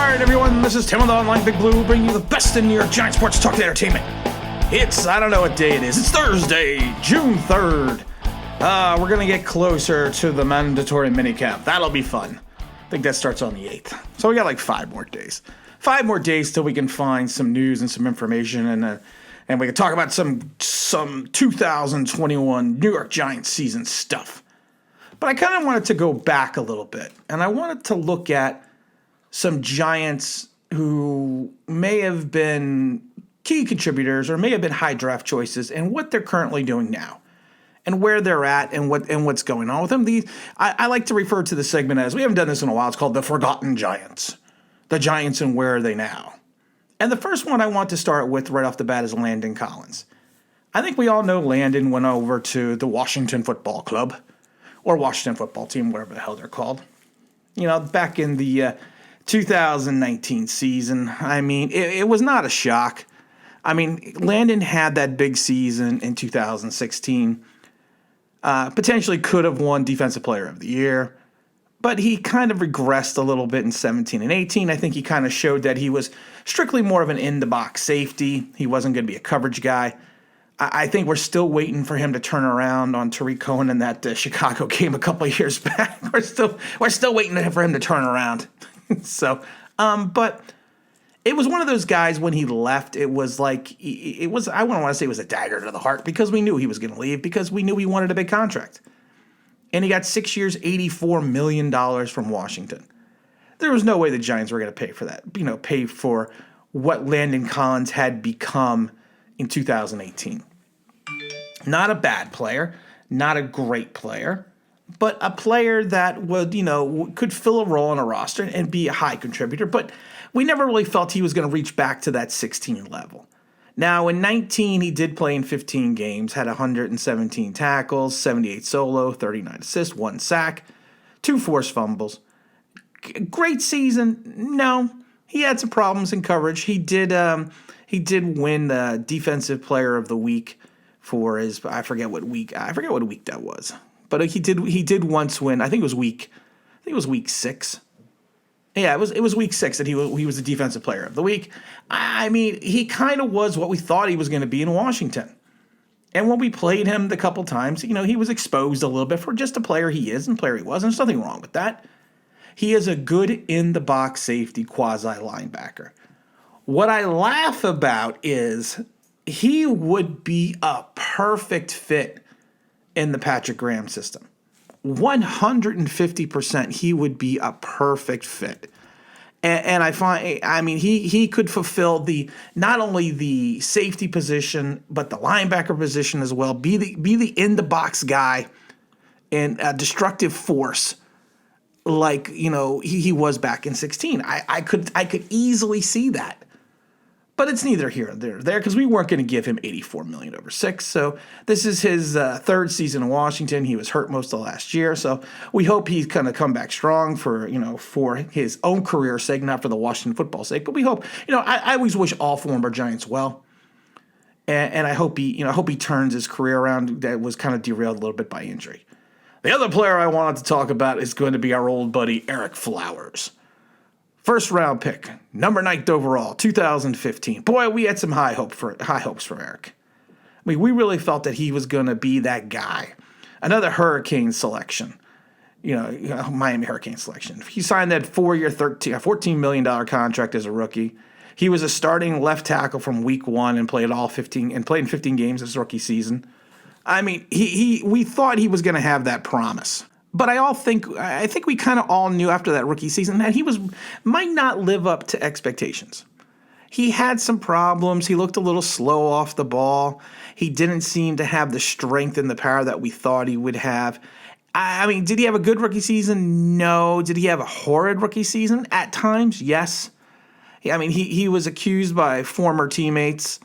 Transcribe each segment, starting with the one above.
right, everyone, this is Tim with the Online Big Blue, bringing you the best in New York Giant sports talk and entertainment. I don't know what day it is. It's Thursday, June 3rd. We're going to get closer to the mandatory minicamp. That'll be fun. I think that starts on the 8th. So we got like 5 more days. 5 more days till we can find some news and some information, and we can talk about some 2021 New York Giants season stuff. But I kind of wanted to go back a little bit, and I wanted to look at some Giants who may have been key contributors or may have been high draft choices and what they're currently doing now and where they're at and what's going on with them. I like to refer to the segment as, we haven't done this in a while, it's called The Forgotten Giants. The Giants and where are they now? And the first one I want to start with right off the bat is Landon Collins. I think we all know Landon went over to the Washington Football Club or Washington Football Team, whatever the hell they're called. You know, back in the 2019 season, I mean, it was not a shock. I mean, Landon had that big season in 2016. Potentially could have won Defensive Player of the Year, but he kind of regressed a little bit in 17 and 18. I think he kind of showed that he was strictly more of an in-the-box safety. He wasn't going to be a coverage guy. I think we're still waiting for him to turn around on Tariq Cohen in that Chicago game a couple of years back. We're still waiting for him to turn around. So, but it was one of those guys when he left, it was like, I wouldn't want to say it was a dagger to the heart because we knew he was going to leave because we knew he wanted a big contract. And he got 6 years, $84 million from Washington. There was no way the Giants were going to pay for that, pay for what Landon Collins had become in 2018. Not a bad player, not a great player, but a player that would, could fill a role on a roster and be a high contributor. But we never really felt he was going to reach back to that 16 level. Now, in 19, he did play in 15 games, had 117 tackles, 78 solo, 39 assists, 1 sack, 2 forced fumbles. Great season. No, he had some problems in coverage. He did win the Defensive Player of the Week for his, I forget what week that was. But he did once win. I think it was week 6. Yeah, it was week 6 that he was the Defensive Player of the Week. I mean, he kind of was what we thought he was going to be in Washington. And when we played him the couple times, he was exposed a little bit for just a player he is and player he was. And there's nothing wrong with that. He is a good in-the-box safety quasi-linebacker. What I laugh about is he would be a perfect fit in the Patrick Graham system. 150% he would be a perfect fit. And he could fulfill not only the safety position, but the linebacker position as well. Be the in-the-box guy and a destructive force like, he was back in 16. I could easily see that. But it's neither here nor there because we weren't going to give him $84 million over 6. So this is his 3rd season in Washington. He was hurt most of last year. So we hope he's going to come back strong for his own career's sake, not for the Washington football sake. But we hope, I always wish all former Giants well. And I hope he turns his career around that was kind of derailed a little bit by injury. The other player I wanted to talk about is going to be our old buddy, Eric Flowers. 1st round pick, number 9th overall, 2015. Boy, we had some high hopes for Eric. I mean, we really felt that he was going to be that guy. Another Hurricane selection, Miami Hurricane selection. He signed that 4-year, $14 million contract as a rookie. He was a starting left tackle from week 1 and played in 15 games his rookie season. I mean, we thought he was going to have that promise. But I think we kind of all knew after that rookie season that he might not live up to expectations. He had some problems. He looked a little slow off the ball. He didn't seem to have the strength and the power that we thought he would have. I mean, did he have a good rookie season? No. Did he have a horrid rookie season? At times, yes. I mean, he was accused by former teammates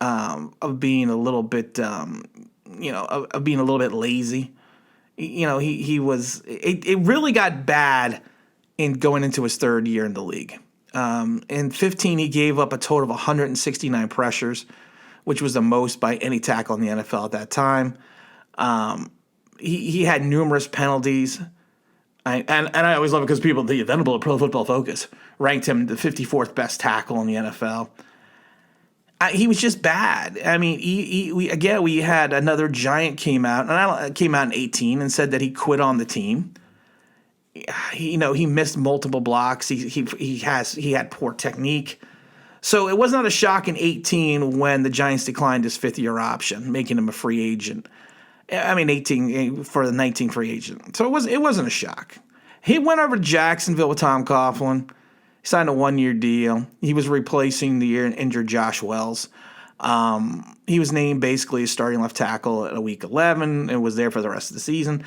of being a little bit, of being a little bit lazy. He was. It really got bad in going into his 3rd year in the league. In 15, he gave up a total of 169 pressures, which was the most by any tackle in the NFL at that time. He had numerous penalties. And I always love it because people, the venerable Pro Football Focus ranked him the 54th best tackle in the NFL. He was just bad. I mean, we had another Giant came out, and came out in 18 and said that he quit on the team. He missed multiple blocks. He had poor technique. So it was not a shock in 18 when the Giants declined his fifth-year option, making him a free agent. I mean, 18 for the 19 free agent. So it wasn't a shock. He went over to Jacksonville with Tom Coughlin. He signed a one-year deal. He was replacing the injured Josh Wells. He was named basically a starting left tackle at week 11 and was there for the rest of the season.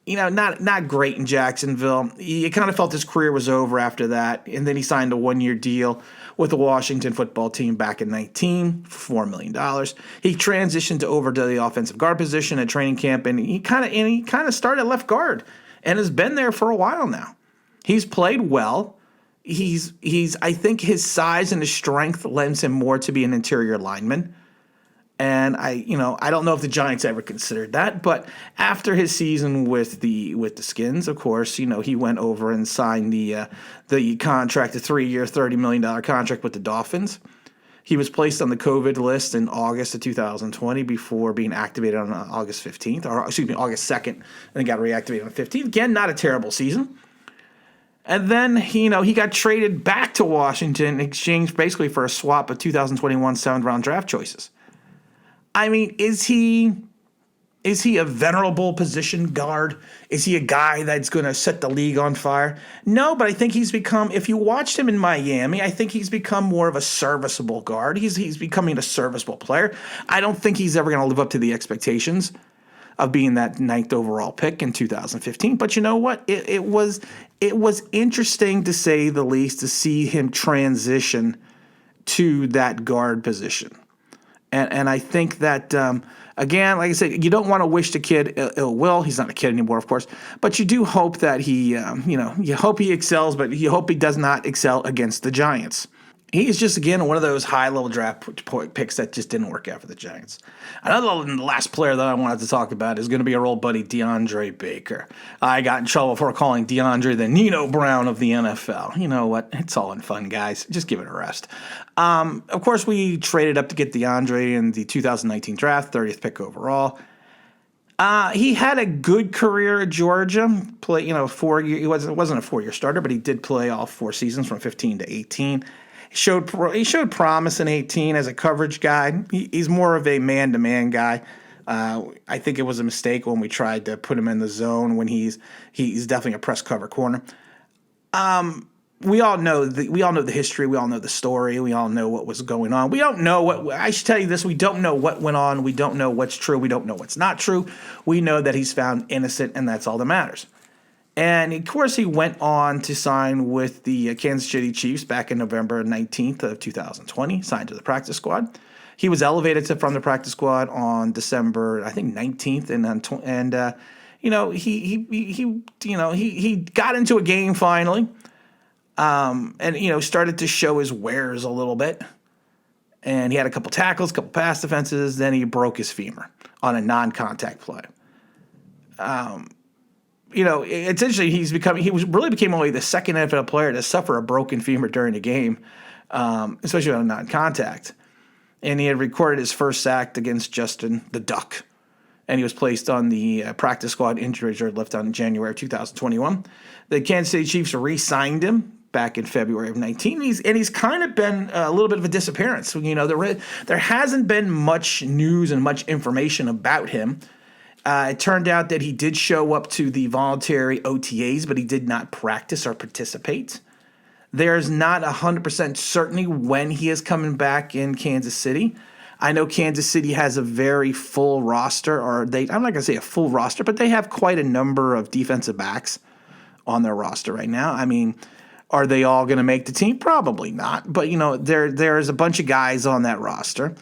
Not great in Jacksonville. He kind of felt his career was over after that, and then he signed a one-year deal with the Washington football team back in 19 for $4 million. He transitioned over to the offensive guard position at training camp, and he kind of started left guard and has been there for a while now. He's played well. I think his size and his strength lends him more to be an interior lineman. And I don't know if the Giants ever considered that, but after his season with the Skins, of course, he went over and signed the contract, a 3-year, $30 million contract with the Dolphins. He was placed on the COVID list in August of 2020 before being activated on August 2nd, and got reactivated on the 15th. Again, not a terrible season. And then, he got traded back to Washington in exchange basically for a swap of 2021 7th-round draft choices. I mean, is he a venerable position guard? Is he a guy that's going to set the league on fire? No, but I think he's become, if you watched him in Miami, I think he's become more of a serviceable guard. He's becoming a serviceable player. I don't think he's ever going to live up to the expectations of being that 9th overall pick in 2015. But you know what? It was interesting, to say the least, to see him transition to that guard position. And I think that, again, like I said, you don't want to wish the kid ill will. He's not a kid anymore, of course. But you do hope that you hope he excels, but you hope he does not excel against the Giants. He's just, again, one of those high-level draft picks that just didn't work out for the Giants. Another last player that I wanted to talk about is going to be our old buddy Deandre Baker. I got in trouble for calling Deandre the Nino Brown of the NFL. You know what? It's all in fun, guys. Just give it a rest. Of course, we traded up to get Deandre in the 2019 draft, 30th pick overall. He had a good career at Georgia. He wasn't a 4-year starter, but he did play all 4 seasons from 15 to 18. He showed promise in 18 as a coverage guy. He's more of a man-to-man guy. I think it was a mistake when we tried to put him in the zone when he's definitely a press cover corner. We all know the history. We all know the story. We all know what was going on. We don't know what – I should tell you this. We don't know what went on. We don't know what's true. We don't know what's not true. We know that he's found innocent, and that's all that matters. And, of course, he went on to sign with the Kansas City Chiefs back in November 19th of 2020, signed to the practice squad. He was elevated from the practice squad on December, I think, 19th, he got into a game finally, and started to show his wares a little bit. And he had a couple tackles, a couple pass defenses. Then he broke his femur on a non-contact play. It's interesting. He became only the second NFL player to suffer a broken femur during a game, especially on non-contact. And he had recorded his first sack against Justin the Duck, and he was placed on the practice squad injury reserve list in January of 2021. The Kansas City Chiefs re-signed him back in February of 19. He's kind of been a little bit of a disappearance. There hasn't been much news and much information about him. It turned out that he did show up to the voluntary OTAs, but he did not practice or participate. There's not 100% certainty when he is coming back in Kansas City. I know Kansas City has a very full roster, I'm not going to say a full roster, but they have quite a number of defensive backs on their roster right now. I mean, are they all going to make the team? Probably not. But, there's a bunch of guys on that roster.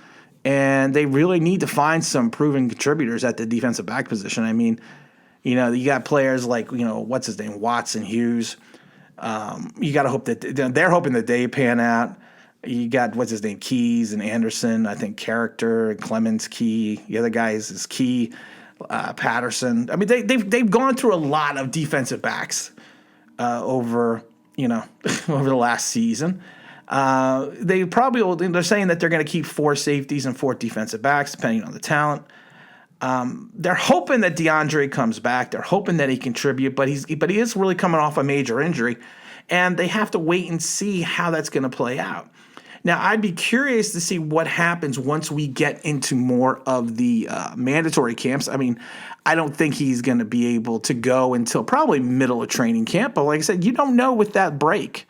And they really need to find some proven contributors at the defensive back position. I mean, you got players like, what's his name, Watson, Hughes. You got to hope that they're hoping that they pan out. You got, what's his name, Keys and Anderson. I think Character and Clemens, Key. The other guys is Key, Patterson. I mean, they've gone through a lot of defensive backs over over the last season. They're saying that they're going to keep 4 safeties and 4 defensive backs, depending on the talent. They're hoping that Deandre comes back. They're hoping that he contribute, but he is really coming off a major injury, and they have to wait and see how that's going to play out. Now, I'd be curious to see what happens once we get into more of the mandatory camps. I mean, I don't think he's going to be able to go until probably middle of training camp. But like I said, you don't know with that break.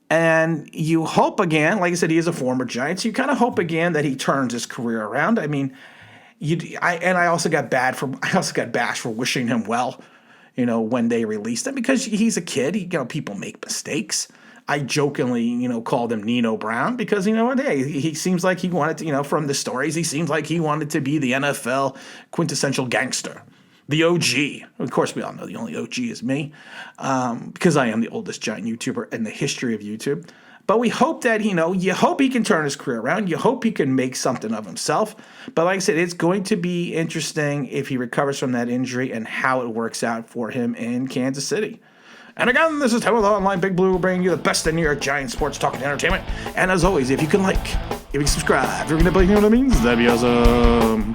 And you hope again, like I said, he is a former Giant, so you kind of hope again that he turns his career around. I mean, I also got bashed for wishing him well, when they released him, because he's a kid. People make mistakes. I jokingly, called him Nino Brown because, hey, he seems like he wanted to, from the stories, he seems like he wanted to be the NFL quintessential gangster, the OG. Of course, we all know the only OG is me, because I am the oldest Giant YouTuber in the history of YouTube. But we hope that, you hope he can turn his career around. You hope he can make something of himself. But like I said, it's going to be interesting if he recovers from that injury and how it works out for him in Kansas City. And again, this is Ted with Online Big Blue, bringing you the best in New York Giants sports talk and entertainment. And as always, if you can if you can subscribe, if you're going to play, you know what I mean? That'd be awesome.